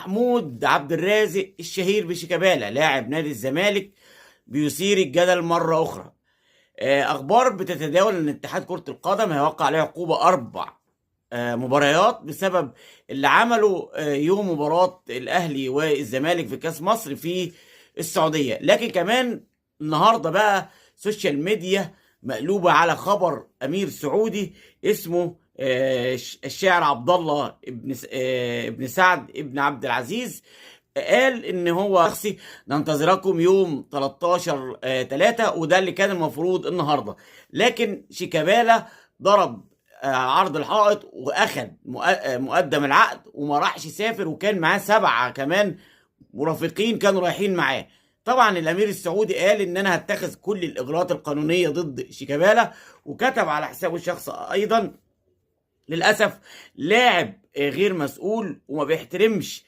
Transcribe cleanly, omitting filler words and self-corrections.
محمود عبد الرازق الشهير بشيكابالا لاعب نادي الزمالك بيثير الجدل مرة أخرى. أخبار بتتداول إن اتحاد كرة القدم هيوقع عليه عقوبة 4 مباريات بسبب اللي عمله يوم مباراة الأهلي والزمالك في كأس مصر في السعودية. لكن كمان النهاردة بقى سوشيال ميديا مقلوبة على خبر أمير سعودي اسمه الشاعر عبد الله ابن سعد ابن عبد العزيز. قال ان هو شخصي ننتظركم يوم 13/3، وده اللي كان المفروض النهارده. لكن شيكابالا ضرب عرض الحائط واخد مقدم العقد وما راحش يسافر، وكان معاه 7 كمان مرافقين كانوا رايحين معاه. طبعا الامير السعودي قال ان انا هتخذ كل الاجراءات القانونيه ضد شيكابالا، وكتب على حسابه الشخصي ايضا للاسف لاعب غير مسؤول وما بيحترمش